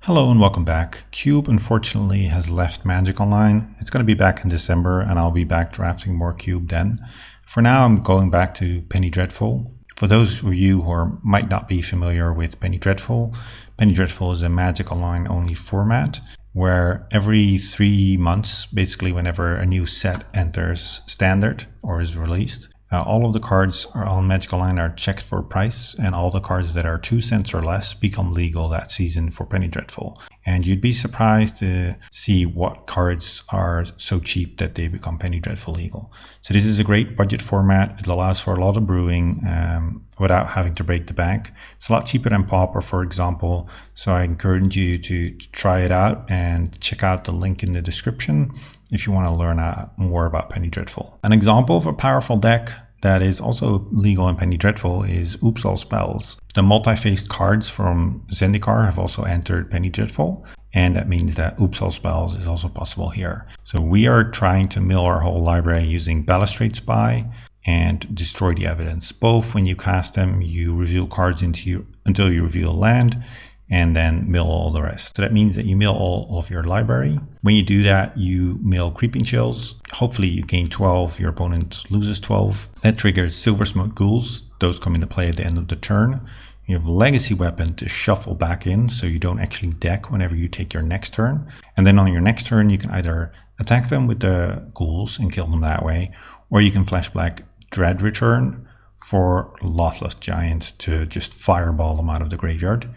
Hello and welcome back. Cube unfortunately has left Magic Online. It's going to be back in December and I'll be back drafting more Cube then. For now I'm going back to Penny Dreadful. For those of you who might not be familiar with Penny Dreadful is a Magic Online only format where every 3 months, basically whenever a new set enters standard or is released, all of the cards on Magic Online are checked for price, and all the cards that are 2 cents or less become legal that season for Penny Dreadful. And you'd be surprised to see what cards are so cheap that they become Penny Dreadful legal. So this is a great budget format. It allows for a lot of brewing without having to break the bank. It's a lot cheaper than Pauper, for example. So I encourage you to try it out and check out the link in the description if you want to learn more about Penny Dreadful. An example of a powerful deck that is also legal in Penny Dreadful is Oops All Spells. The multi-faced cards from Zendikar have also entered Penny Dreadful, and that means that Oops All Spells is also possible here. So we are trying to mill our whole library using Balustrade Spy and Destroy the Evidence. Both, when you cast them, you reveal cards until you reveal land, and then mill all the rest. So that means that you mill all of your library. When you do that, you mill Creeping Chills. Hopefully you gain 12, your opponent loses 12. That triggers Silver Smoke Ghouls. Those come into play at the end of the turn. You have Legacy Weapon to shuffle back in, so you don't actually deck whenever you take your next turn. And then on your next turn, you can either attack them with the ghouls and kill them that way, or you can flash black Dread Return for Lothless Giant to just fireball them out of the graveyard.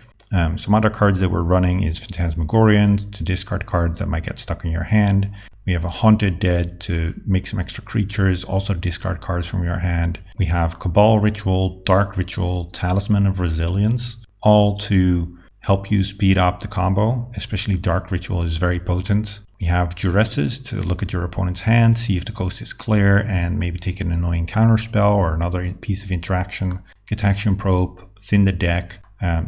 Some other cards that we're running is Phantasmagorian to discard cards that might get stuck in your hand. We have a Haunted Dead to make some extra creatures, also discard cards from your hand. We have Cabal Ritual, Dark Ritual, Talisman of Resilience, all to help you speed up the combo, especially Dark Ritual is very potent. We have Duresses to look at your opponent's hand, see if the coast is clear, and maybe take an annoying counterspell or another piece of interaction. Gitaxian Probe, thin the deck.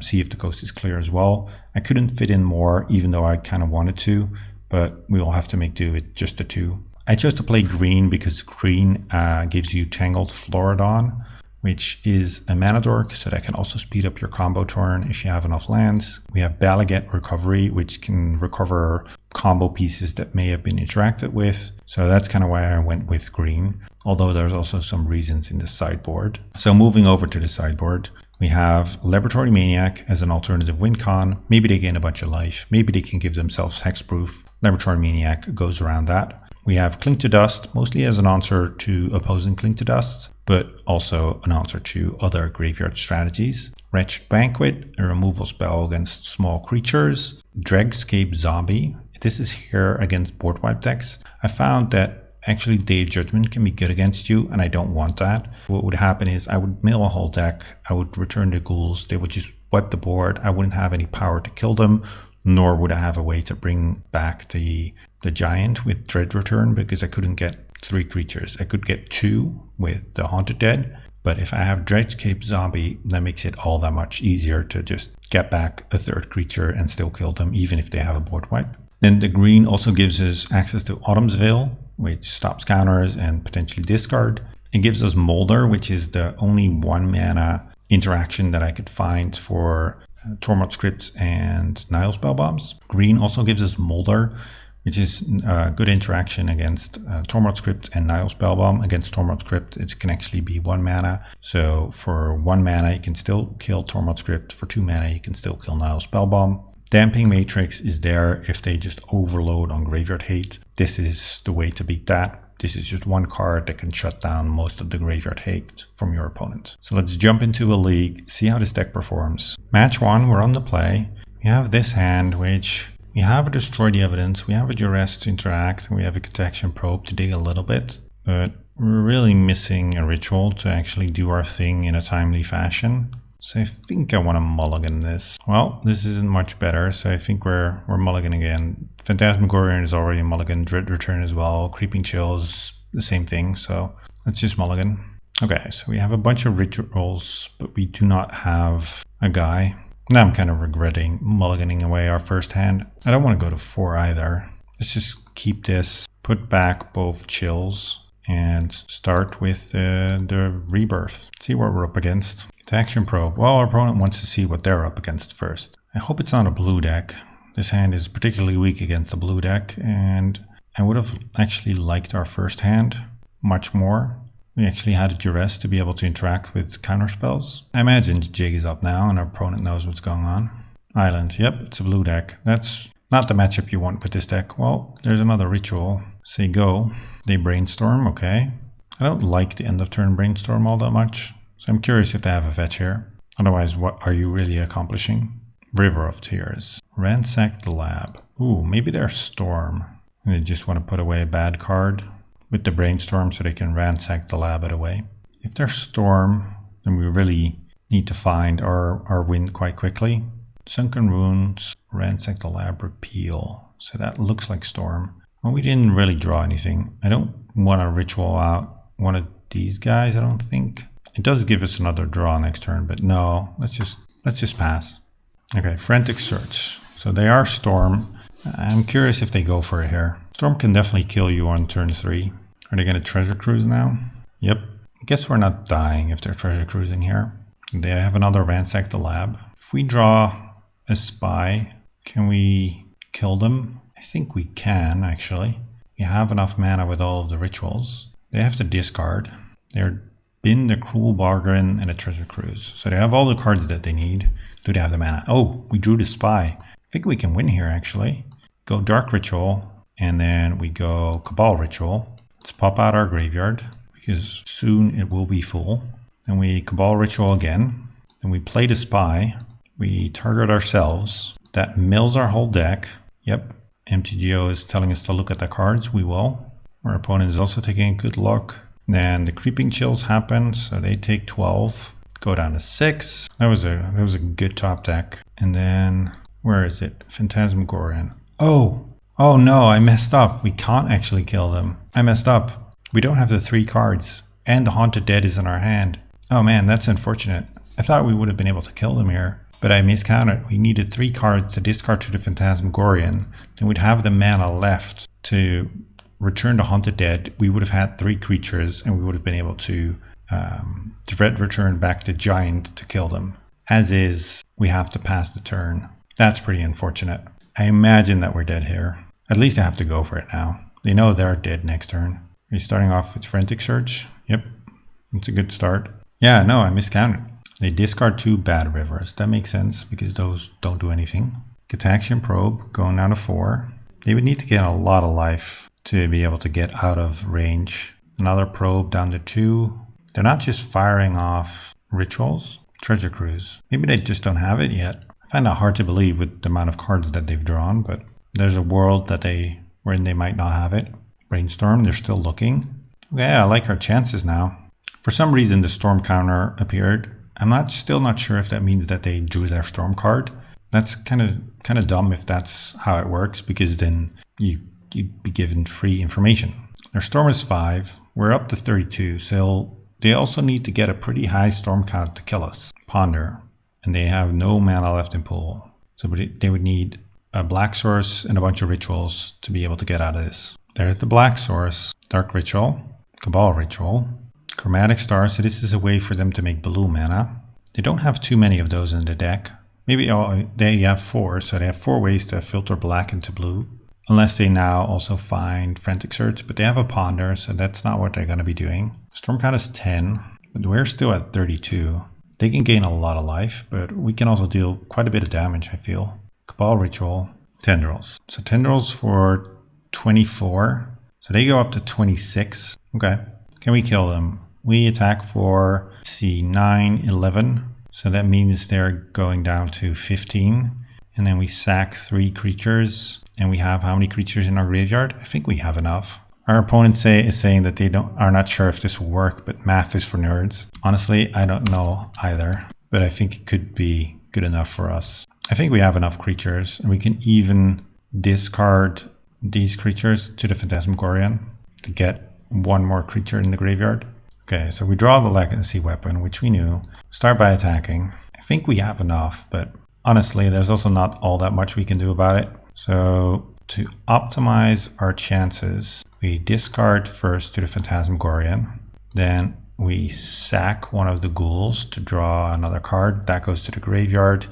See if the coast is clear as well. I couldn't fit in more, even though I kind of wanted to, but we will have to make do with just the 2. I chose to play green because green gives you Tangled Florodon, which is a mana dork, so that can also speed up your combo turn if you have enough lands. We have Balaget Recovery, which can recover combo pieces that may have been interacted with. So that's kind of why I went with green, although there's also some reasons in the sideboard. So moving over to the sideboard, we have Laboratory Maniac as an alternative win con. Maybe they gain a bunch of life. Maybe they can give themselves hexproof. Laboratory Maniac goes around that. We have Cling to Dust, mostly as an answer to opposing Cling to Dust, but also an answer to other graveyard strategies. Wretched Banquet, a removal spell against small creatures. Dregscape Zombie. This is here against board wipe decks. I found that actually Day of Judgment can be good against you, and I don't want that. What would happen is I would mill a whole deck, I would return the ghouls, they would just wipe the board, I wouldn't have any power to kill them, nor would I have a way to bring back the giant with Dread Return, because I couldn't get 3 creatures. I could get 2 with the Haunted Dead, but if I have Dregscape Zombie, that makes it all that much easier to just get back a 3rd creature and still kill them, even if they have a board wipe. Then the green also gives us access to Autumn's Veil, which stops counters and potentially discard. It gives us Molder, which is the only 1 mana interaction that I could find for Tormod Script and Nile Spellbombs. Green also gives us Molder, which is a good interaction against Tormod Script and Nile Spellbomb. Against Tormod Script, it can actually be 1 mana. So for 1 mana, you can still kill Tormod Script. For 2 mana, you can still kill Nile Spellbomb. Damping Matrix is there if they just overload on Graveyard Hate. This is the way to beat that. This is just 1 card that can shut down most of the Graveyard Hate from your opponent. So let's jump into a league, see how this deck performs. Match 1, we're on the play. We have this hand, which we have a Destroy the Evidence, we have a Duress to interact, and we have a Gitaxian Probe to dig a little bit. But we're really missing a ritual to actually do our thing in a timely fashion. So I think I want to mulligan this. Well, this isn't much better, so I think we're mulligan again. Phantasmagorian is already a mulligan, Dread Return as well, Creeping Chills, the same thing, so let's just mulligan. Okay, so we have a bunch of rituals, but we do not have a guy. Now I'm kind of regretting mulliganing away our first hand. I don't want to go to 4 either. Let's just keep this, put back both chills, and start with the Rebirth. See what we're up against. Action Probe. Well, our opponent wants to see what they're up against first. I hope it's not a blue deck. This hand is particularly weak against the blue deck, and I would have actually liked our first hand much more. We actually had a duress to be able to interact with counterspells. I imagine Jig is up now and our opponent knows what's going on. Island, yep, it's a blue deck. That's not the matchup you want with this deck. Well, there's another ritual. Say go. They brainstorm, okay. I don't like the end of turn brainstorm all that much, so I'm curious if they have a fetch here. Otherwise, what are you really accomplishing? River of Tears. Ransack the lab. Ooh, maybe they're Storm. And they just want to put away a bad card with the brainstorm so they can ransack the lab away. If they're Storm, then we really need to find our win quite quickly. Sunken Runes, ransack the lab, repeal. So that looks like Storm. Well, we didn't really draw anything. I don't want to ritual out one of these guys, I don't think. It does give us another draw next turn, but no, let's just pass. Okay, Frantic Search. So they are Storm. I'm curious if they go for it here. Storm can definitely kill you on turn 3. Are they going to Treasure Cruise now? Yep. I guess we're not dying if they're Treasure Cruising here. They have another Ransack the Lab. If we draw a Spy, can we kill them? I think we can, actually. We have enough mana with all of the rituals. They have to discard. They're Bin, the Cruel Bargain, and a Treasure Cruise. So they have all the cards that they need. Do they have the mana? Oh, we drew the Spy. I think we can win here, actually. Go Dark Ritual, and then we go Cabal Ritual. Let's pop out our graveyard, because soon it will be full. Then we Cabal Ritual again. Then we play the Spy. We target ourselves. That mills our whole deck. Yep, MTGO is telling us to look at the cards. We will. Our opponent is also taking a good look. Then the Creeping Chills happen, so they take 12. Go down to 6. That was a good top deck. And then, where is it? Phantasmagorian. Oh no, I messed up. We can't actually kill them. I messed up. We don't have the 3 cards. And the Haunted Dead is in our hand. Oh man, that's unfortunate. I thought we would have been able to kill them here. But I miscounted. We needed 3 cards to discard to the Phantasmagorian. Then we'd have the mana left to return the Haunted Dead. We would have had 3 creatures and we would have been able to return back the Giant to kill them. As is, we have to pass the turn. That's pretty unfortunate. I imagine that we're dead here. At least I have to go for it now. They know they're dead next turn. Are you starting off with Frantic Search? Yep, that's a good start. Yeah, no, I miscounted. They discard 2 bad rivers. That makes sense because those don't do anything. Cataxian Probe going down to 4. They would need to get a lot of life to be able to get out of range. Another Probe down to 2. They're not just firing off rituals. Treasure Cruise. Maybe they just don't have it yet. I find that hard to believe with the amount of cards that they've drawn, but there's a world that wherein they might not have it. Brainstorm, they're still looking. Okay, I like our chances now. For some reason, the Storm counter appeared. I'm still not sure if that means that they drew their Storm card. That's kind of dumb if that's how it works, because then you'd be given free information. Their Storm is 5. We're up to 32, so they also need to get a pretty high Storm count to kill us. Ponder, and they have no mana left in pool. So they would need a black source and a bunch of rituals to be able to get out of this. There's the black source, Dark Ritual, Cabal Ritual, Chromatic Star, so this is a way for them to make blue mana. They don't have too many of those in the deck. Maybe they have 4, so they have 4 ways to filter black into blue. Unless they now also find Frantic Search, but they have a Ponder, so that's not what they're going to be doing. Storm count is 10, but we're still at 32. They can gain a lot of life, but we can also deal quite a bit of damage, I feel. Cabal Ritual, Tendrils. So Tendrils for 24, so they go up to 26. Okay, can we kill them? We attack for, let's see, 9, 11. So that means they're going down to 15. And then we sack 3 creatures. And we have how many creatures in our graveyard? I think we have enough. Our opponent is saying that they are not sure if this will work, but math is for nerds. Honestly, I don't know either. But I think it could be good enough for us. I think we have enough creatures. And we can even discard these creatures to the Phantasmagorian to get 1 more creature in the graveyard. Okay, so we draw the Legacy Weapon, which we knew. Start by attacking. I think we have enough, but honestly, there's also not all that much we can do about it. So to optimize our chances, we discard first to the Phantasmagorian. Then we sack one of the ghouls to draw another card. That goes to the graveyard.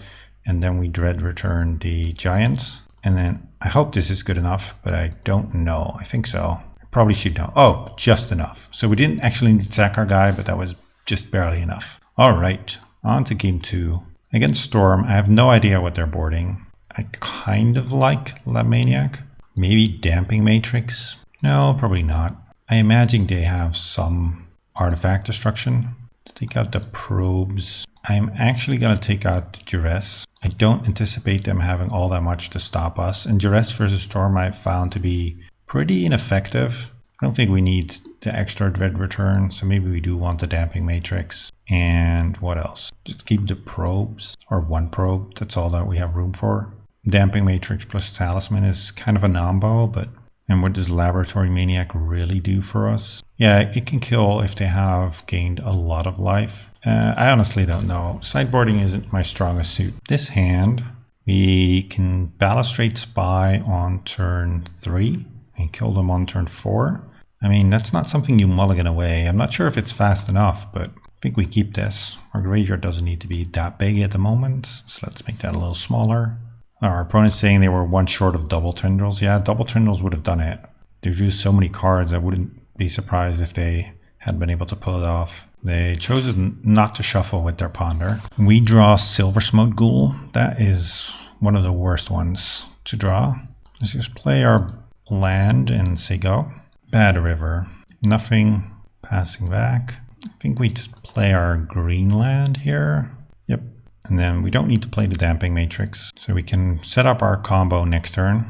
And then we dread return the Giant. And then I hope this is good enough, but I don't know. I think so. I probably should know. Oh, just enough. So we didn't actually need to sack our guy, but that was just barely enough. All right, on to game 2. Against Storm, I have no idea what they're boarding. I kind of like La Maniac. Maybe Damping Matrix? No, probably not. I imagine they have some artifact destruction. Let's take out the probes. I'm actually going to take out the Duress. I don't anticipate them having all that much to stop us. And Duress versus Storm I've found to be pretty ineffective. I don't think we need the extra Dread Return, so maybe we do want the Damping Matrix. And what else? Just keep the probes, or one probe. That's all that we have room for. Damping Matrix plus Talisman is kind of a nombo, but and what does Laboratory Maniac really do for us? Yeah, it can kill if they have gained a lot of life. I honestly don't know. Sideboarding isn't my strongest suit. This hand, we can Balustrade Spy on turn 3 and kill them on turn 4. I mean, that's not something you mulligan away. I'm not sure if it's fast enough, but I think we keep this. Our graveyard doesn't need to be that big at the moment, so let's make that a little smaller. Our opponent's saying they were one short of double tendrils. Yeah, double tendrils would have done it. They've used so many cards, I wouldn't be surprised if they had been able to pull it off. They chose not to shuffle with their ponder. We draw Silver Smoke Ghoul. That is one of the worst ones to draw. Let's just play our land and say go. Bad River. Nothing. Passing back. I think we play our green land here. Yep. And then we don't need to play the Damping Matrix. So we can set up our combo next turn.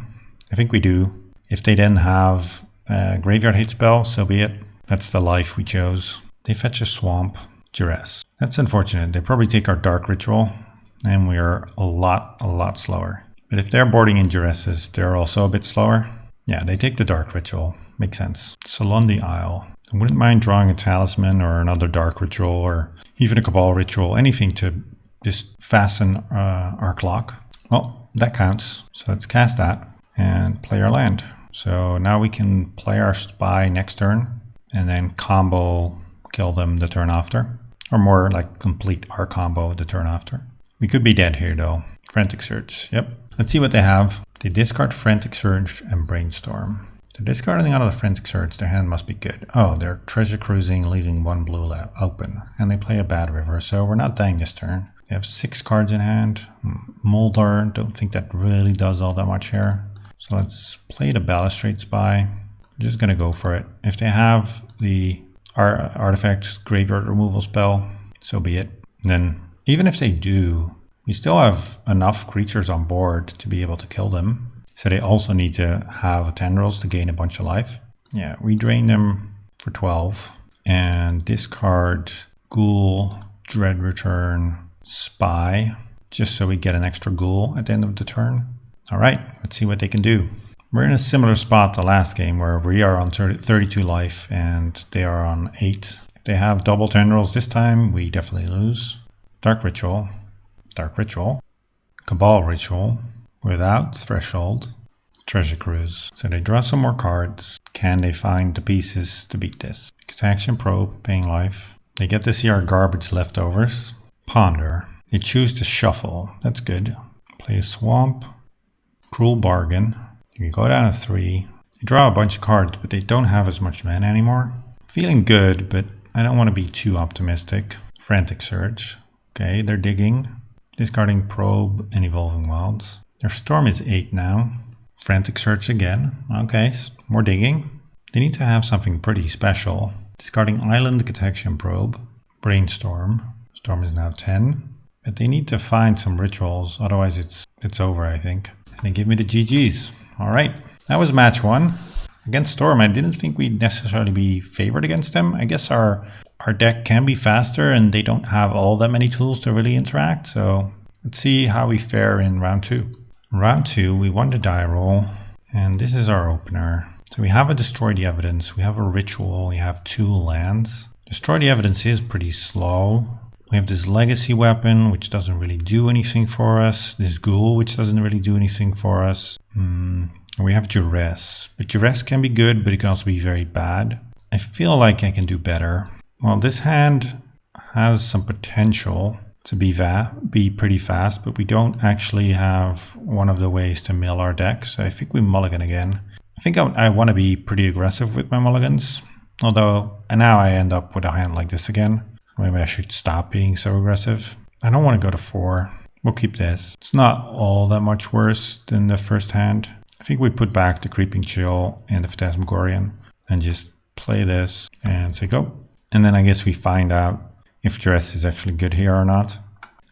I think we do. If they then have a graveyard hate spell, so be it. That's the life we chose. They fetch a Swamp. Duress. That's unfortunate. They probably take our Dark Ritual. And we are a lot slower. But if they're boarding in Duresses, they're also a bit slower. Yeah, they take the Dark Ritual. Makes sense. Salon the Isle. I wouldn't mind drawing a Talisman or another Dark Ritual or even a Cabal Ritual. Anything to just fasten our clock. Well, that counts. So let's cast that and play our land. So now we can play our Spy next turn and then combo kill them the turn after. Or more like complete our combo the turn after. We could be dead here though. Frantic Surge. Yep. Let's see what they have. They discard Frantic Surge and Brainstorm. They're discarding out of the Frantic Surge. Their hand must be good. Oh, they're treasure cruising, leaving one blue open. And they play a Bad River, so we're not dying this turn. They have 6 cards in hand. Molder, don't think that really does all that much here. So let's play the Balustrade Spy. I'm just going to go for it. If they have the artifact graveyard removal spell, so be it. Then, even if they do, we still have enough creatures on board to be able to kill them. So they also need to have tendrils to gain a bunch of life. Yeah, we drain them for 12. And discard Ghoul, Dread Return, Spy, just so we get an extra Ghoul at the end of the turn. All right, let's see what they can do. We're in a similar spot to last game where we are on 32 life and they are on 8. If they have double tendrils this time, we definitely lose. Dark Ritual, Cabal Ritual, without Threshold, Treasure Cruise. So they draw some more cards. Can they find the pieces to beat this? Action Probe, paying life. They get to see our garbage leftovers. Ponder. They choose to shuffle. That's good. Play a Swamp. Cruel Bargain. You can go down to 3. They draw a bunch of cards, but they don't have as much mana anymore. Feeling good, but I don't want to be too optimistic. Frantic Surge. Okay, they're digging. Discarding Probe and Evolving Wilds. Their Storm is 8 now. Frantic Search again. Okay, more digging. They need to have something pretty special. Discarding Island Detection Probe. Brainstorm. Storm is now 10. But they need to find some rituals, otherwise it's over, I think. And they give me the GGs. Alright, that was match 1. Against Storm, I didn't think we'd necessarily be favored against them. I guess our deck can be faster and they don't have all that many tools to really interact. So let's see how we fare in round 2. Round 2, we won the die roll, and this is our opener. So we have a Destroy the Evidence, we have a Ritual, we have 2 lands. Destroy the Evidence is pretty slow. We have this Legacy Weapon, which doesn't really do anything for us. This Ghoul, which doesn't really do anything for us. We have Duress. But Duress can be good, but it can also be very bad. I feel like I can do better. Well, this hand has some potential. to be pretty fast, but we don't actually have one of the ways to mill our deck. So I think we mulligan again. I think I want to be pretty aggressive with my mulligans. Although, and now I end up with a hand like this again. Maybe I should stop being so aggressive. I don't want to go to 4. We'll keep this. It's not all that much worse than the first hand. I think we put back the Creeping Chill and the Phantasmagorian and just play this and say go. And then I guess we find out if Dress is actually good here or not.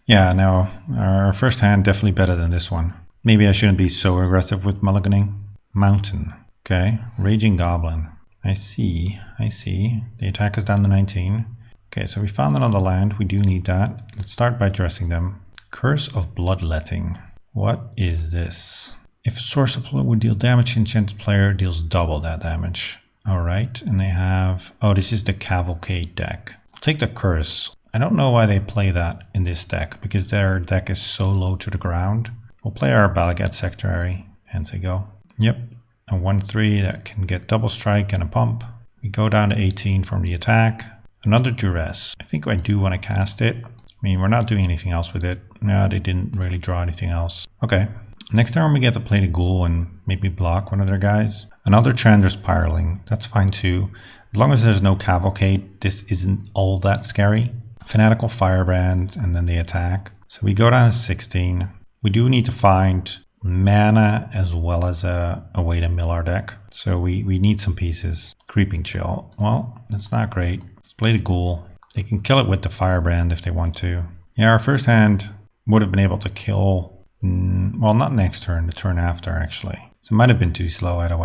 Yeah, no, our first hand definitely better than this one. Maybe I shouldn't be so aggressive with mulliganing. Mountain. Okay, Raging Goblin. I see. The attack is down to 19. Okay, so we found another land. We do need that. Let's start by dressing them. Curse of Bloodletting. What is this? If a sorcerer would deal damage, enchanted player deals double that damage. Alright, and they have... Oh, this is the Cavalcade deck. I'll take the Curse. I don't know why they play that in this deck, because their deck is so low to the ground. We'll play our Balagad Secretary and say go. Yep, a 1/3 that can get double strike and a pump. We go down to 18 from the attack. Another Duress. I think I do want to cast it. I mean, we're not doing anything else with it. No, they didn't really draw anything else. Okay. Next turn we get to play the Ghoul and maybe block one of their guys. Another Chandra's Spiraling. That's fine too. As long as there's no Cavalcade, this isn't all that scary. Fanatical Firebrand and then the attack. So we go down to 16. We do need to find mana as well as a way to mill our deck. So we need some pieces. Creeping Chill. Well, that's not great. Let's play the Ghoul. They can kill it with the Firebrand if they want to. Yeah, our first hand would have been able to kill... well, not next turn, the turn after actually. So it might have been too slow either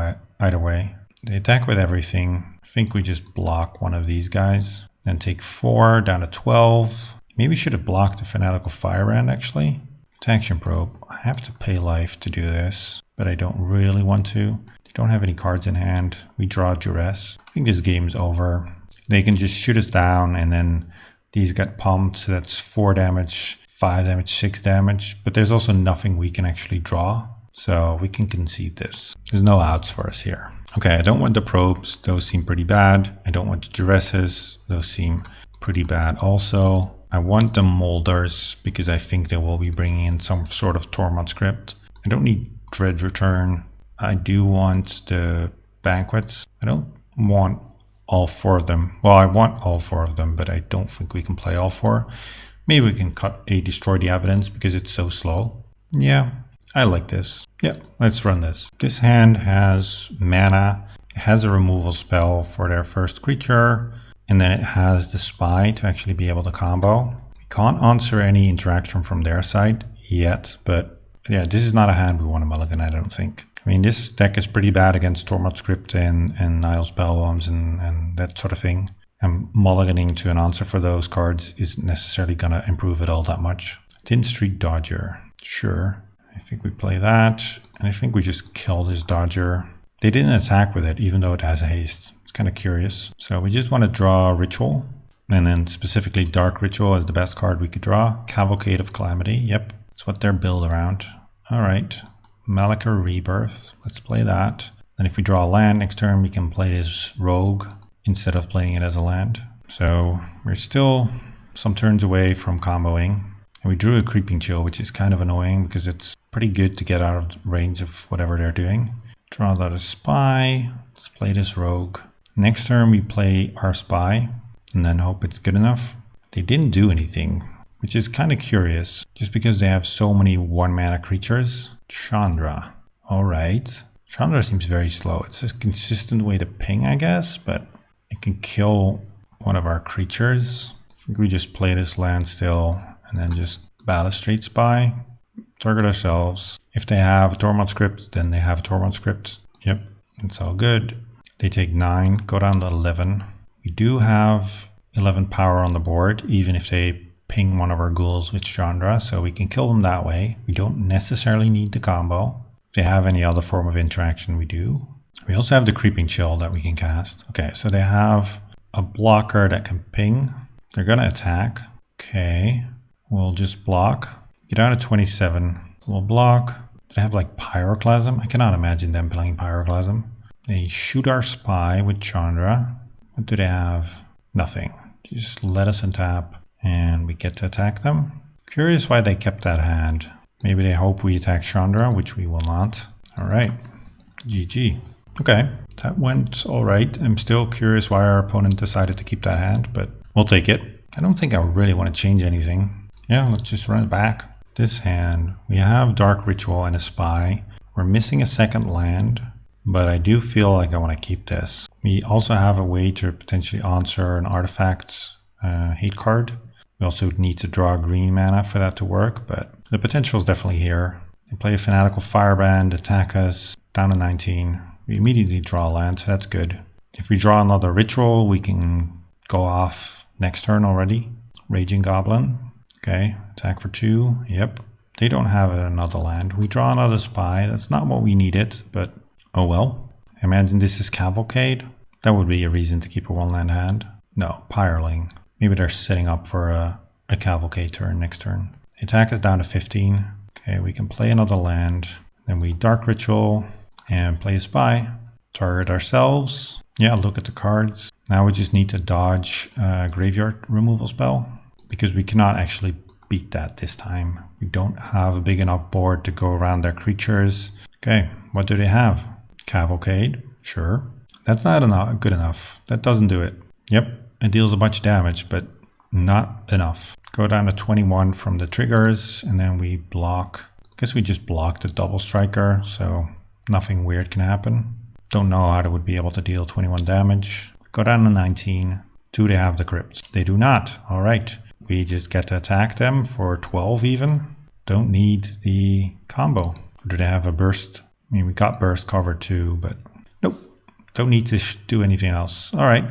way. They attack with everything. I think we just block one of these guys. Then take 4 down to 12. Maybe should have blocked the Fanatical Firebrand actually. Action Probe. I have to pay life to do this, but I don't really want to. They don't have any cards in hand. We draw Duress. I think this game's over. They can just shoot us down and then these get pumped. So that's 4 damage, 5 damage, 6 damage. But there's also nothing we can actually draw. So we can concede this. There's no outs for us here. Okay, I don't want the probes. Those seem pretty bad. I don't want the Duresses. Those seem pretty bad also. I want the Molders because I think they will be bringing in some sort of Tormod script. I don't need Dread Return. I do want the Banquets. I don't want all 4 of them. Well, I want all 4 of them, but I don't think we can play all 4. Maybe we can cut a Destroy the Evidence because it's so slow. Yeah, I like this. Yeah, let's run this. This hand has mana. It has a removal spell for their first creature. And then it has the Spy to actually be able to combo. We can't answer any interaction from their side yet, but yeah, this is not a hand we want to mulligan, I don't think. I mean, this deck is pretty bad against Tormod Script and Nile Spellbombs and that sort of thing. And mulliganing to an answer for those cards isn't necessarily going to improve it all that much. Tin Street Dodger. Sure. I think we play that. And I think we just kill this Dodger. They didn't attack with it, even though it has haste. Kind of curious. So we just want to draw Ritual, and then specifically Dark Ritual as the best card we could draw. Cavalcade of Calamity. Yep, that's what they're built around. All right, Malika Rebirth. Let's play that. And if we draw a land next turn, we can play this Rogue instead of playing it as a land. So we're still some turns away from comboing. And we drew a Creeping Chill, which is kind of annoying because it's pretty good to get out of range of whatever they're doing. Draw another Spy. Let's play this Rogue. Next turn we play our Spy and then hope it's good enough. They didn't do anything, which is kind of curious, just because they have so many 1-mana creatures. Chandra. Alright. Chandra seems very slow. It's a consistent way to ping, I guess, but it can kill one of our creatures. I think we just play this land still and then just Balustrade Spy. Target ourselves. If they have a Tormod script, then they have a Tormod script. Yep, it's all good. They take 9, go down to 11. We do have 11 power on the board, even if they ping one of our ghouls with Chandra, so we can kill them that way. We don't necessarily need the combo. If they have any other form of interaction, we do. We also have the Creeping Chill that we can cast. Okay, so they have a blocker that can ping. They're going to attack. Okay, we'll just block. Get down to 27. We'll block. Do they have like Pyroclasm? I cannot imagine them playing Pyroclasm. They shoot our Spy with Chandra. What do they have? Nothing. Just let us untap and we get to attack them. Curious why they kept that hand. Maybe they hope we attack Chandra, which we will not. All right, GG. Okay, that went all right. I'm still curious why our opponent decided to keep that hand, but we'll take it. I don't think I really want to change anything. Yeah, let's just run it back. This hand, we have Dark Ritual and a Spy. We're missing a second land, but I do feel like I want to keep this. We also have a way to potentially answer an artifact hate card. We also need to draw green mana for that to work, but the potential is definitely here. They play a Fanatical Fireband, attack us, down to 19. We immediately draw a land, so that's good. If we draw another Ritual, we can go off next turn already. Raging Goblin. Okay, attack for 2. Yep, they don't have another land. We draw another Spy. That's not what we needed, but oh well. I imagine this is Cavalcade. That would be a reason to keep a 1-land hand. No, Pyreling. Maybe they're setting up for a Cavalcade turn next turn. The attack is down to 15. Okay, we can play another land. Then we Dark Ritual and play a Spy. Target ourselves. Yeah, look at the cards. Now we just need to dodge a graveyard removal spell, because we cannot actually beat that this time. We don't have a big enough board to go around their creatures. Okay, what do they have? Cavalcade, sure. That's not good enough. That doesn't do it. Yep, it deals a bunch of damage, but not enough. Go down to 21 from the triggers, and then we block. I guess we just blocked the double striker, so nothing weird can happen. Don't know how they would be able to deal 21 damage. Go down to 19. Do they have the crypt? They do not. All right. We just get to attack them for 12 even. Don't need the combo. Or do they have a burst? I mean, we got burst covered too, but nope. Don't need to do anything else. All right.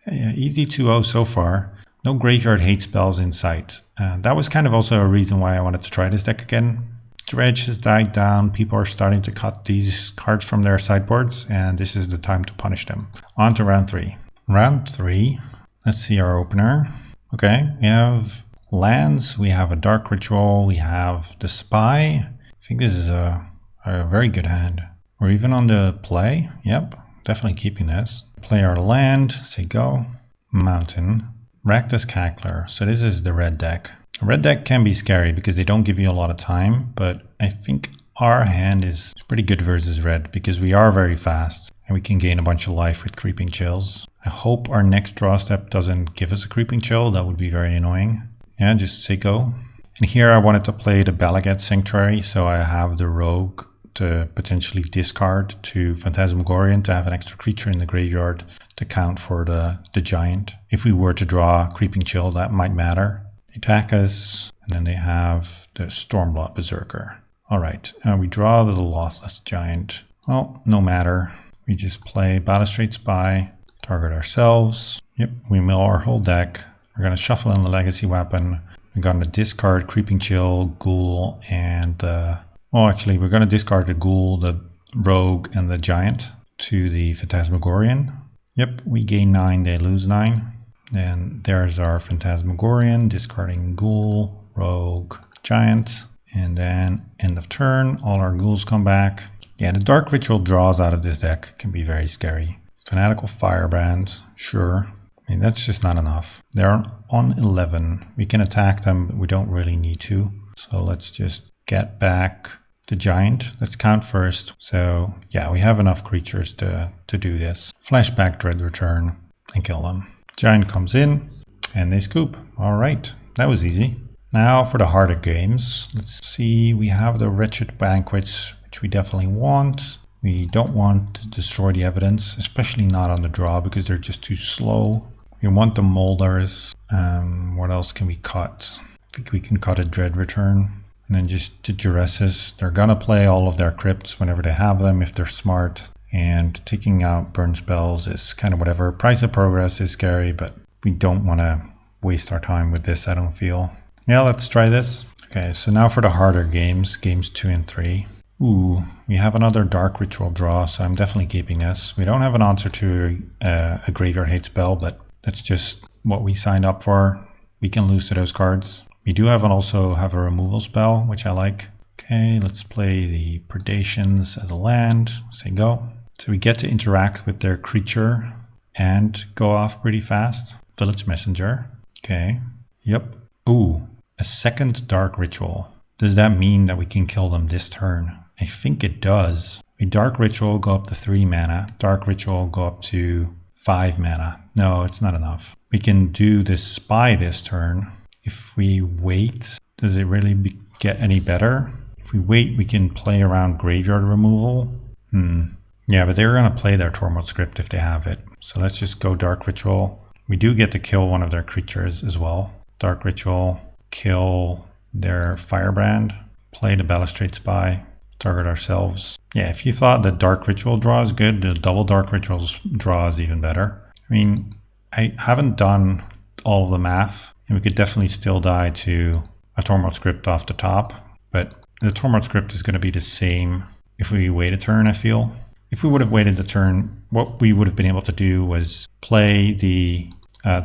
Yeah, easy 2-0 so far. No graveyard hate spells in sight. That was kind of also a reason why I wanted to try this deck again. Dredge has died down. People are starting to cut these cards from their sideboards, and this is the time to punish them. On to round 3. Round 3. Let's see our opener. Okay, we have lands, we have a Dark Ritual, we have the Spy. I think this is a very good hand. We're even on the play. Yep, definitely keeping this. Play our land, say go. Mountain. Rakdos Cackler. So this is the red deck. A red deck can be scary because they don't give you a lot of time, but I think our hand is pretty good versus red because we are very fast and we can gain a bunch of life with Creeping Chills. I hope our next draw step doesn't give us a Creeping Chill. That would be very annoying. Yeah, just say go. And here I wanted to play the Balagad Sanctuary, so I have the Rogue to potentially discard to Phantasmagorian to have an extra creature in the graveyard to count for the Giant. If we were to draw Creeping Chill, that might matter. They attack us, and then they have the Stormblood Berserker. Alright, we draw the Lothless Giant. Well, no matter. We just play Balustrade Spy, target ourselves. Yep, we mill our whole deck. We're going to shuffle in the Legacy Weapon. We're going to discard Creeping Chill, Ghoul, and... well, actually, we're going to discard the Ghoul, the Rogue, and the Giant to the Phantasmagorian. Yep, we gain 9, they lose 9. And there's our Phantasmagorian, discarding Ghoul, Rogue, Giant. And then end of turn, all our ghouls come back. Yeah, the Dark Ritual draws out of this deck can be very scary. Fanatical Firebrand, sure. I mean, that's just not enough. They're on 11. We can attack them, but we don't really need to. So let's just get back the Giant. Let's count first. So yeah, we have enough creatures to do this. Flashback Dread Return and kill them. Giant comes in and they scoop. All right, that was easy. Now for the harder games. Let's see, we have the Wretched Banquets, which we definitely want. We don't want to destroy the evidence, especially not on the draw because they're just too slow. We want the Molders. What else can we cut? I think we can cut a Dread Return. And then just the Duresses. They're gonna play all of their crypts whenever they have them if they're smart. And taking out burn spells is kind of whatever. Price of Progress is scary, but we don't want to waste our time with this, I don't feel. Yeah, let's try this. Okay, so now for the harder games, games 2 and 3. Ooh, we have another Dark Ritual draw, so I'm definitely keeping this. We don't have an answer to a Graveyard Hate spell, but that's just what we signed up for. We can lose to those cards. We do also have a removal spell, which I like. Okay, let's play the Predations as a land. Say go. So we get to interact with their creature and go off pretty fast. Village Messenger. Okay. Yep. Ooh, a second Dark Ritual. Does that mean that we can kill them this turn? I think it does. A Dark Ritual go up to 3 mana. Dark Ritual go up to 5 mana. No, it's not enough. We can do this Spy this turn. If we wait, does it really get any better? If we wait, we can play around graveyard removal. Yeah, but they're going to play their Tormod script if they have it. So let's just go Dark Ritual. We do get to kill one of their creatures as well. Dark Ritual, kill their Firebrand, play the Balustrade Spy, target ourselves. Yeah, if you thought the Dark Ritual draw is good, the double Dark Rituals draw is even better. I mean, I haven't done all of the math, and we could definitely still die to a Tormod script off the top, but the Tormod script is going to be the same if we wait a turn, I feel. If we would have waited the turn, what we would have been able to do was play the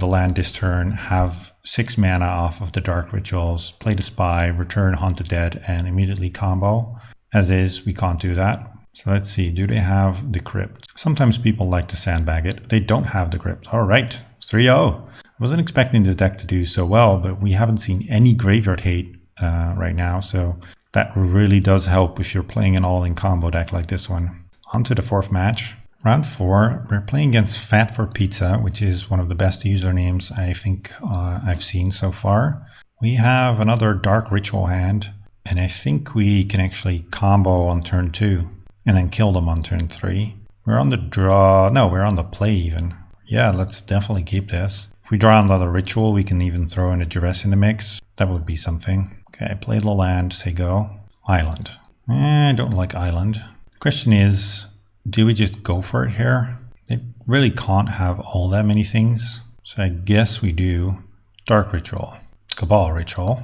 land this turn, have 6 mana off of the Dark Rituals, play the Spy, return Haunted Dead, and immediately combo. As is, we can't do that. So let's see, do they have the Crypt? Sometimes people like to sandbag it. They don't have the Crypt. All right, 3-0. I wasn't expecting this deck to do so well, but we haven't seen any graveyard hate right now, so that really does help if you're playing an all-in combo deck like this one. On to the 4th match. Round 4, we're playing against Fat for Pizza, which is one of the best usernames I think I've seen so far. We have another Dark Ritual hand, and I think we can actually combo on turn 2 and then kill them on turn 3. We're on the draw. No, we're on the play even. Yeah, let's definitely keep this. If we draw another Ritual, we can even throw in a Duress in the mix. That would be something. Okay, play the land, say go. Island. I don't like Island. Question is, do we just go for it here? It really can't have all that many things, so I guess we do. Dark Ritual, Cabal Ritual,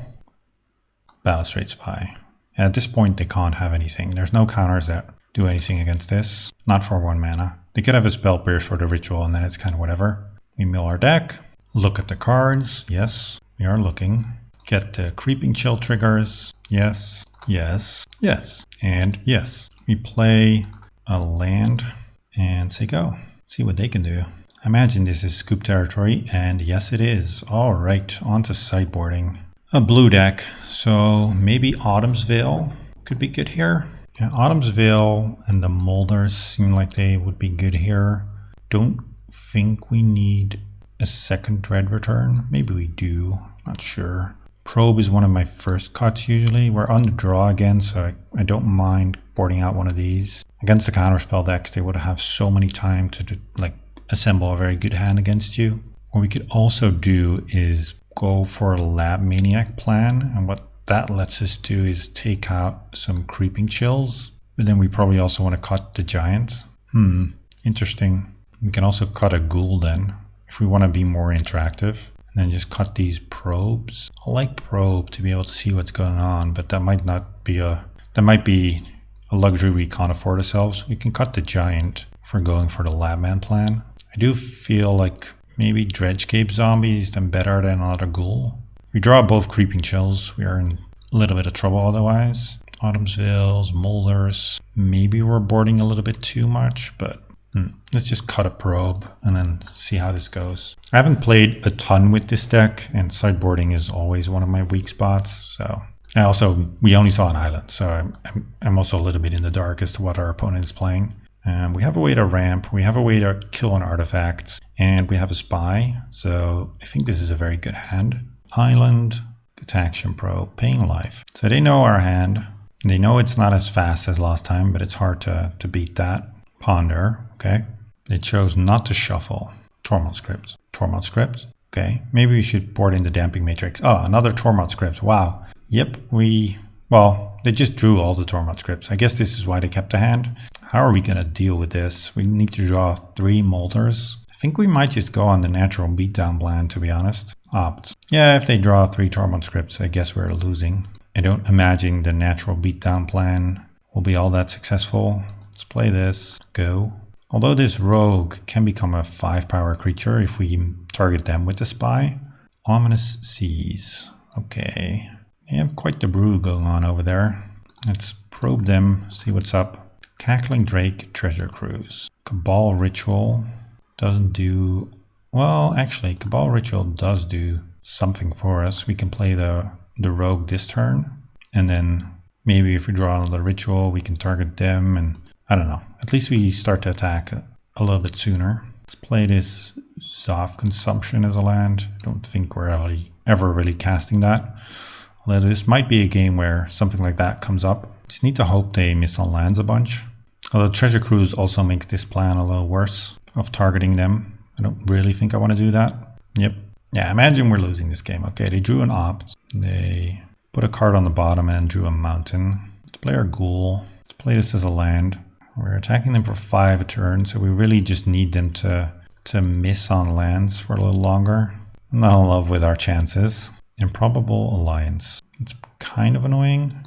Balustrade Spy. At this point they can't have anything. There's no counters that do anything against this. Not for 1 mana. They could have a Spell Pierce for the Ritual and then it's kind of whatever. We mill our deck, look at the cards. Yes, we are looking. Get the Creeping Chill triggers. Yes, yes, yes, and yes. We play a land and say go. See what they can do. I imagine this is scoop territory, and yes it is. All right, on to sideboarding. A blue deck, so maybe Autumn's Veil could be good here. Yeah, Autumn's Veil and the Molders seem like they would be good here. Don't think we need a second Dread Return. Maybe we do, not sure. Probe is one of my first cuts usually. We're on the draw again, so I don't mind boarding out one of these. Against the counterspell decks, they would have so many time to assemble a very good hand against you. What we could also do is go for a Lab Maniac plan, and what that lets us do is take out some Creeping Chills, but then we probably also want to cut the Giant. Interesting. We can also cut a Ghoul then, if we want to be more interactive. And then just cut these probes. I like probe to be able to see what's going on, but that might be a luxury we can't afford ourselves. We can cut the Giant for going for the Labman plan. I do feel like maybe Dredgecape Zombie is then better than another Ghoul. If we draw both Creeping Chills, we are in a little bit of trouble otherwise. Autumn's Veils, Molders. Maybe we're boarding a little bit too much, but let's just cut a probe and then see how this goes. I haven't played a ton with this deck, and sideboarding is always one of my weak spots. So we only saw an island, so I'm also a little bit in the dark as to what our opponent is playing. We have a way to ramp, we have a way to kill an artifact, and we have a Spy. So I think this is a very good hand. Island, Action Probe, Paying Life. So they know our hand. They know it's not as fast as last time, but it's hard to beat that. Ponder, okay. They chose not to shuffle. Tormod Script. Tormod Script, okay. Maybe we should board in the Damping Matrix. Oh, another Tormod Script, wow. Yep, they just drew all the Tormod Scripts. I guess this is why they kept the hand. How are we going to deal with this? We need to draw 3 Molders. I think we might just go on the natural beatdown plan, to be honest. Opt. Yeah, if they draw 3 Tormod Scripts, I guess we're losing. I don't imagine the natural beatdown plan will be all that successful. Let's play this. Go. Although this rogue can become a 5-power creature if we target them with the Spy. Ominous Seas. Okay. They have quite the brew going on over there. Let's probe them, see what's up. Cackling Drake, Treasure Cruise. Cabal Ritual doesn't do... Well, actually, Cabal Ritual does do something for us. We can play the rogue this turn, and then maybe if we draw another ritual, we can target them, and I don't know. At least we start to attack a little bit sooner. Let's play this Zoth Consumption as a land. I don't think we're ever really casting that. Although this might be a game where something like that comes up. Just need to hope they miss on lands a bunch. Although Treasure Cruise also makes this plan a little worse of targeting them. I don't really think I want to do that. Yep. Yeah, imagine we're losing this game. Okay, they drew an opt. They put a card on the bottom and drew a mountain. Let's play our ghoul. Let's play this as a land. We're attacking them for 5 a turn, so we really just need them to miss on lands for a little longer. I'm not in love with our chances. Improbable Alliance. It's kind of annoying.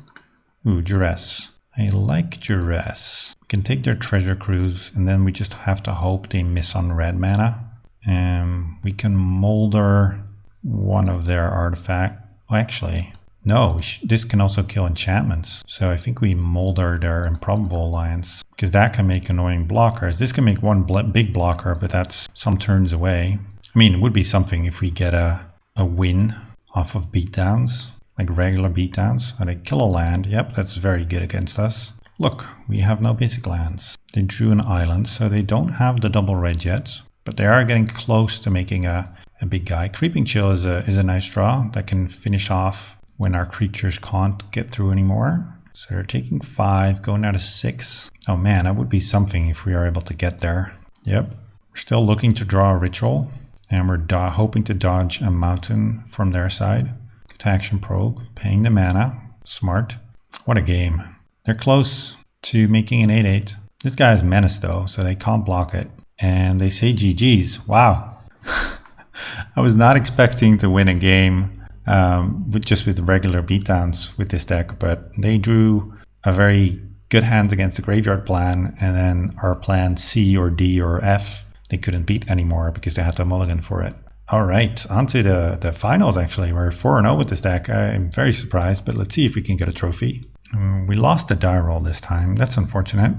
Ooh, Duress. I like Duress. We can take their Treasure Cruise, and then we just have to hope they miss on red mana. And we can molder one of their artifact. Oh, actually, no, this can also kill enchantments. So I think we molder their Improbable Alliance, because that can make annoying blockers. This can make one big blocker, but that's some turns away. I mean, it would be something if we get a win off of beatdowns, like regular beatdowns. And they kill a land. Yep, that's very good against us. Look, we have no basic lands. They drew an island, so they don't have the double red yet. But they are getting close to making a big guy. Creeping Chill is a nice draw that can finish off when our creatures can't get through anymore. So they're taking 5, going out of 6. Oh man, that would be something if we are able to get there. Yep. We're still looking to draw a ritual. And we're hoping to dodge a mountain from their side. Get action probe, paying the mana. Smart. What a game. They're close to making an 8/8. This guy is Menace though, so they can't block it. And they say GG's. Wow. I was not expecting to win a game with regular beatdowns with this deck, but they drew a very good hand against the graveyard plan, and then our plan C or D or F, they couldn't beat anymore because they had to mulligan for it. All right, on to the finals actually. We're 4-0 with this deck. I'm very surprised, but let's see if we can get a trophy. We lost the die roll this time. That's unfortunate.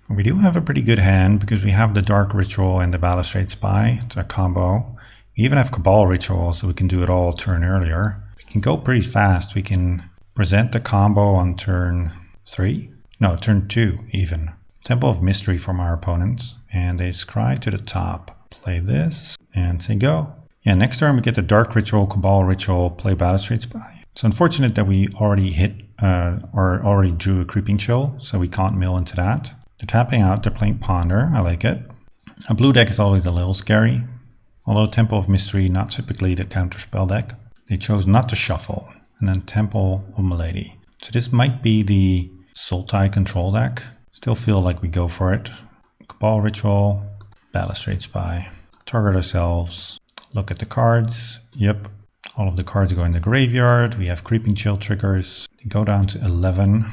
We do have a pretty good hand because we have the Dark Ritual and the Balustrade Spy. It's a combo. We even have Cabal Ritual, so we can do it all a turn earlier. We can go pretty fast. We can present the combo on turn 3. No, turn 2 even. Temple of Mystery from our opponents. And they scry to the top. Play this and say go. Yeah, next turn we get the Dark Ritual, Cabal Ritual, play Balustrade Spy. It's unfortunate that we already hit or already drew a Creeping Chill, so we can't mill into that. They're tapping out, they're playing Ponder, I like it. A blue deck is always a little scary, although Temple of Mystery, not typically the counterspell deck. They chose not to shuffle, and then Temple of Milady. So this might be the Sultai control deck. Still feel like we go for it. Cabal Ritual, Balustrade Spy. Target ourselves, look at the cards. Yep, all of the cards go in the graveyard. We have Creeping Chill triggers. They go down to 11.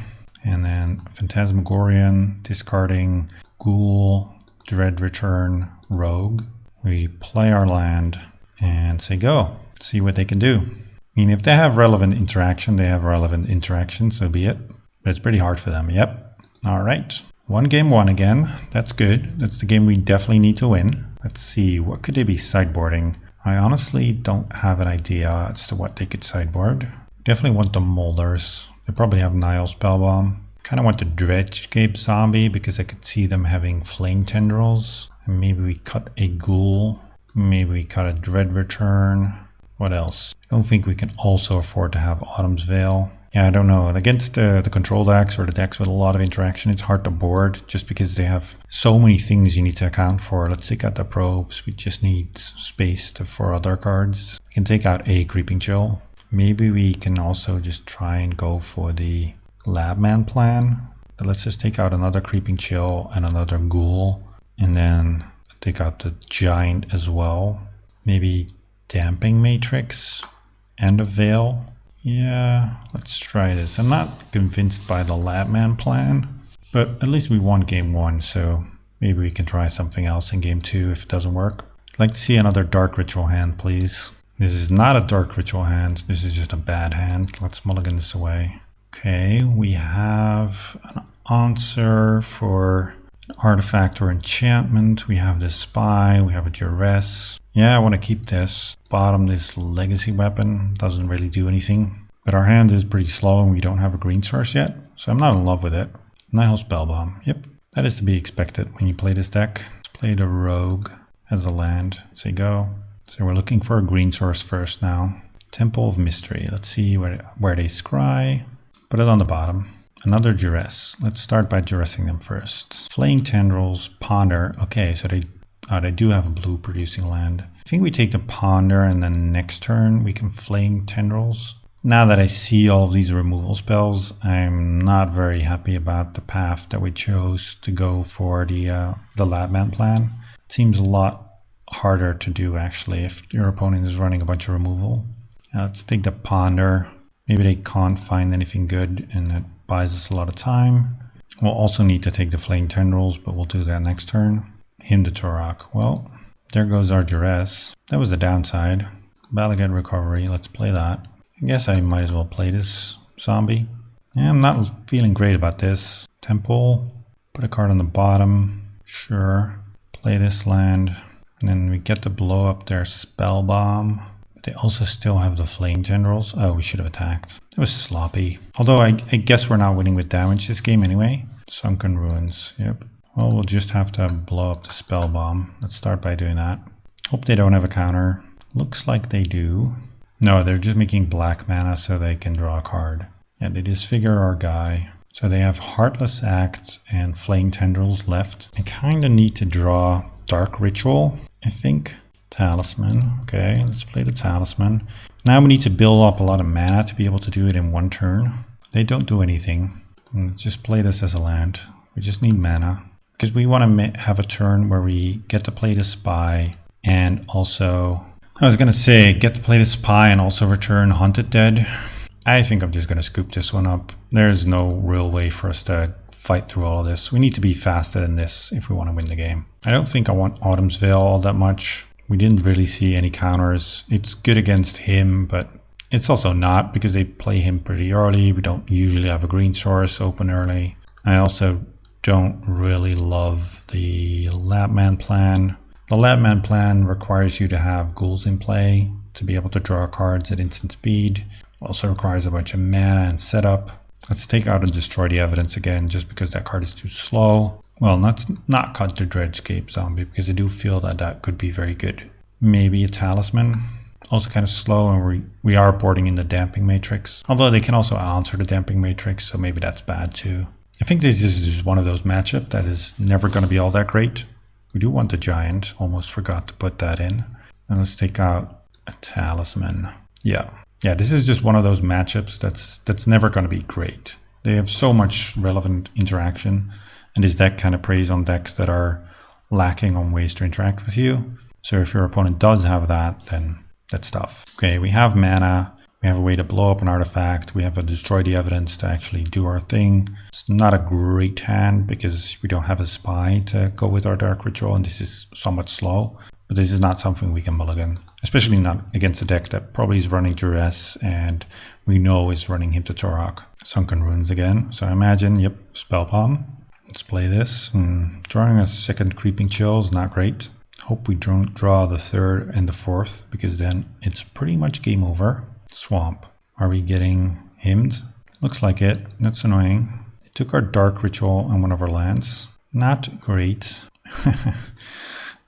And then Phantasmagorian, discarding Ghoul, Dread Return, Rogue. We play our land and say go. See what they can do. I mean, if they have relevant interaction, they have relevant interaction, so be it. But it's pretty hard for them, yep. All right, 1 game 1 again. That's good. That's the game we definitely need to win. Let's see, what could they be sideboarding? I honestly don't have an idea as to what they could sideboard. Definitely want the Molders. They probably have Nile Spellbomb. Kind of want the Dreadscape Zombie because I could see them having Flame Tendrils. And maybe we cut a Ghoul. Maybe we cut a Dread Return. What else? I don't think we can also afford to have Autumn's Veil. Yeah, I don't know. Against the control decks or the decks with a lot of interaction, it's hard to board just because they have so many things you need to account for. Let's take out the probes. We just need space for other cards. We can take out a Creeping Chill. Maybe we can also just try and go for the Labman plan. But let's just take out another Creeping Chill and another Ghoul. And then take out the Giant as well. Maybe Damping Matrix and a Veil. Yeah, let's try this. I'm not convinced by the Labman plan. But at least we won game 1, so maybe we can try something else in game 2 if it doesn't work. I'd like to see another Dark Ritual hand, please. This is not a Dark Ritual hand, this is just a bad hand. Let's mulligan this away. Okay, we have an answer for artifact or enchantment. We have this spy, we have a duress. Yeah, I want to keep this. Bottom, this legacy weapon doesn't really do anything. But our hand is pretty slow and we don't have a green source yet. So I'm not in love with it. Nihil Spellbomb. Yep, that is to be expected when you play this deck. Let's play the Rogue as a land. Let's say go. So we're looking for a green source first now. Temple of Mystery. Let's see where they scry. Put it on the bottom. Another duress. Let's start by duressing them first. Flaying Tendrils, Ponder. Okay, so they do have a blue producing land. I think we take the Ponder and then next turn we can Flaying Tendrils. Now that I see all of these removal spells, I'm not very happy about the path that we chose to go for the Labman plan. It seems a lot harder to do actually if your opponent is running a bunch of removal. Let's take the Ponder. Maybe they can't find anything good and that buys us a lot of time. We'll also need to take the Flaying Tendrils, but we'll do that next turn. Hymn to Torok. Well, there goes our duress. That was the downside. Cavalcade Recovery. Let's play that. I guess I might as well play this zombie. Yeah, I'm not feeling great about this. Temple. Put a card on the bottom. Sure. Play this land. And then we get to blow up their Spell Bomb. But they also still have the Flame Tendrils. Oh, we should have attacked. It was sloppy. Although I guess we're not winning with damage this game anyway. Sunken Ruins. Yep. Well, we'll just have to blow up the Spell Bomb. Let's start by doing that. Hope they don't have a counter. Looks like they do. No, they're just making black mana so they can draw a card. Yeah, they disfigure our guy. So they have Heartless Act and Flame Tendrils left. I kind of need to draw Dark Ritual, I think. Talisman. Okay, let's play the Talisman. Now we need to build up a lot of mana to be able to do it in one turn. They don't do anything. Let's just play this as a land. We just need mana. Because we want to have a turn where we get to play the Spy and also... I was going to say, get to play the Spy and also return Haunted Dead. I think I'm just going to scoop this one up. There's no real way for us to fight through all of this. We need to be faster than this if we want to win the game. I don't think I want Autumn's Veil all that much. We didn't really see any counters. It's good against him, but it's also not because they play him pretty early. We don't usually have a green source open early. I also don't really love the Labman plan. The Labman plan requires you to have ghouls in play to be able to draw cards at instant speed. Also requires a bunch of mana and setup. Let's take out and destroy the evidence again just because that card is too slow. Well, not cut the Dreadscape Zombie because I do feel that that could be very good. Maybe a Talisman. Also kind of slow and we are boarding in the Damping Matrix. Although they can also answer the Damping Matrix, so maybe that's bad too. I think this is just one of those matchups that is never going to be all that great. We do want the Giant. Almost forgot to put that in. And let's take out a Talisman. Yeah, this is just one of those matchups that's never going to be great. They have so much relevant interaction. And this deck kind of preys on decks that are lacking on ways to interact with you. So if your opponent does have that, then that's tough. Okay, we have mana. We have a way to blow up an artifact. We have a destroy the evidence to actually do our thing. It's not a great hand because we don't have a Spy to go with our Dark Ritual, and this is somewhat slow. But this is not something we can mulligan, especially not against a deck that probably is running Duress and we know is running Hymn to Torok. Sunken Ruins again. So I imagine, yep, Spell Bomb. Let's play this. Drawing a second Creeping Chill is not great. Hope we don't draw the third and the fourth because then it's pretty much game over. Swamp. Are we getting hymned? Looks like it. That's annoying. It took our Dark Ritual on one of our lands. Not great.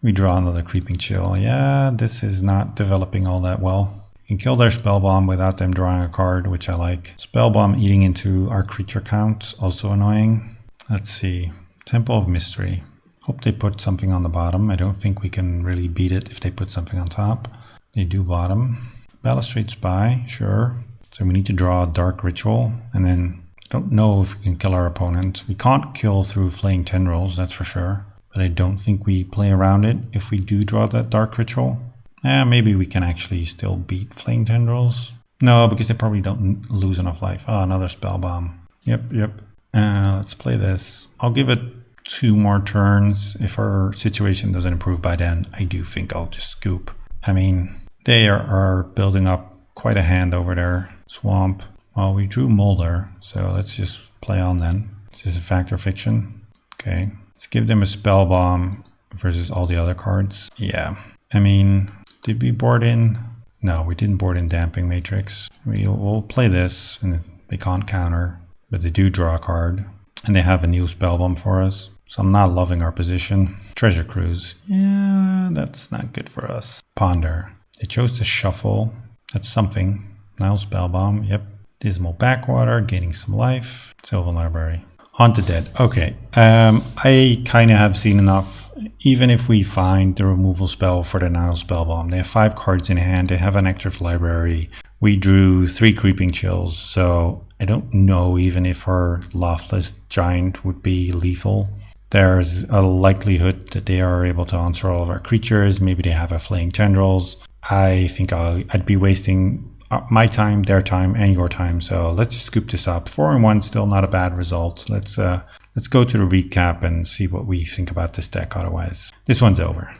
We draw another Creeping Chill. Yeah, this is not developing all that well. You can kill their Spell Bomb without them drawing a card, which I like. Spell Bomb eating into our creature count, also annoying. Let's see. Temple of Mystery. Hope they put something on the bottom. I don't think we can really beat it if they put something on top. They do bottom. Balustrade Spy, sure. So we need to draw a Dark Ritual, and then I don't know if we can kill our opponent. We can't kill through Flaying Tendrils, that's for sure. But I don't think we play around it if we do draw that Dark Ritual. Maybe we can actually still beat Flaying Tendrils. No, because they probably don't lose enough life. Oh, another Spell Bomb. Yep. Let's play this. I'll give it 2 more turns. If our situation doesn't improve by then, I do think I'll just scoop. I mean... They are building up quite a hand over there. Swamp. Well, we drew Molder, so let's just play on then. This is a fact or fiction. Okay. Let's give them a spell bomb versus all the other cards. Yeah, I mean, did we board in? No, we didn't board in Damping Matrix. We'll play this, and they can't counter, but they do draw a card, and they have a new spell bomb for us. So I'm not loving our position. Treasure Cruise. Yeah, that's not good for us. Ponder. They chose to shuffle. That's something. Now spell bomb. Yep. Dismal Backwater, gaining some life. Sylvan Library. Haunted Dead. Okay. I kind of have seen enough. Even if we find the removal spell for the Nile Spellbomb, they have 5 cards in hand. They have an active library. We drew 3 Creeping Chills, so I don't know even if our Loftless Giant would be lethal. There's a likelihood that they are able to answer all of our creatures. Maybe they have a Flaying Tendrils. I think I'd be wasting my time, their time, and your time. So let's just scoop this up. 4-1, still not a bad result. Let's go to the recap and see what we think about this deck otherwise. This one's over.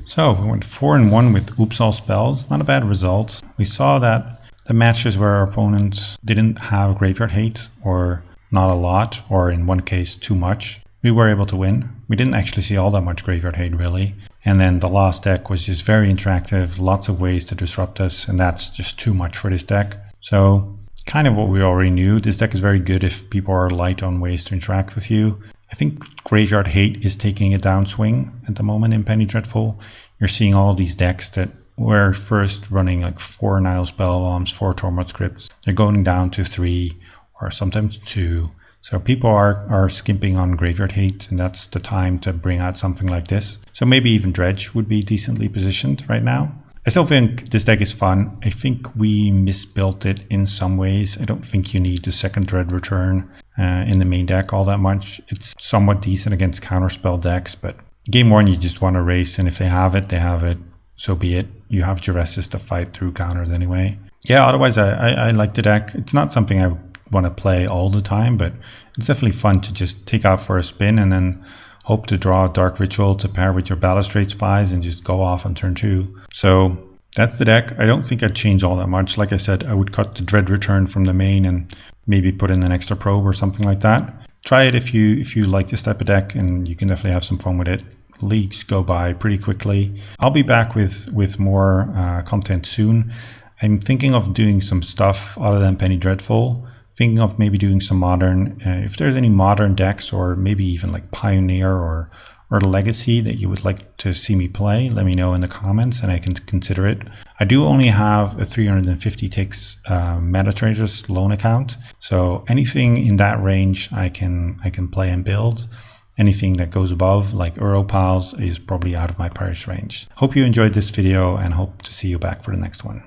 So we went 4-1 with Oops All Spells. Not a bad result. We saw that the matches where our opponent didn't have Graveyard Hate, or not a lot, or in one case too much, we were able to win. We didn't actually see all that much Graveyard Hate really. And then the last deck was just very interactive, lots of ways to disrupt us, and that's just too much for this deck. So kind of what we already knew. This deck is very good if people are light on ways to interact with you. I think Graveyard Hate is taking a downswing at the moment in Penny Dreadful. You're seeing all these decks that were first running like 4 Nile Spellbombs, 4 Tormod Scripts. They're going down to 3 or sometimes 2. So people are skimping on Graveyard Hate, and that's the time to bring out something like this. So maybe even Dredge would be decently positioned right now. I still think this deck is fun. I think we misbuilt it in some ways. I don't think you need the second Dread Return in the main deck all that much. It's somewhat decent against counterspell decks, but game 1 you just want to race, and if they have it, they have it. So be it. You have Juressus to fight through counters anyway. Yeah, otherwise I like the deck. It's not something I want to play all the time, but it's definitely fun to just take out for a spin and then hope to draw a Dark Ritual to pair with your Balustrade Spies and just go off on turn 2. So that's the deck. I don't think I'd change all that much. Like I said, I would cut the Dread Return from the main and maybe put in an extra probe or something like that. Try it if you like this type of deck, and you can definitely have some fun with it. Leagues go by pretty quickly. I'll be back with more content soon. I'm thinking of doing some stuff other than Penny Dreadful. Thinking of maybe doing some modern, if there's any modern decks, or maybe even like Pioneer or Legacy that you would like to see me play, let me know in the comments and I can consider it. I do only have a 350 ticks MetaTrader's loan account, so anything in that range I can play and build. Anything that goes above, like Europals, is probably out of my price range. Hope you enjoyed this video and hope to see you back for the next one.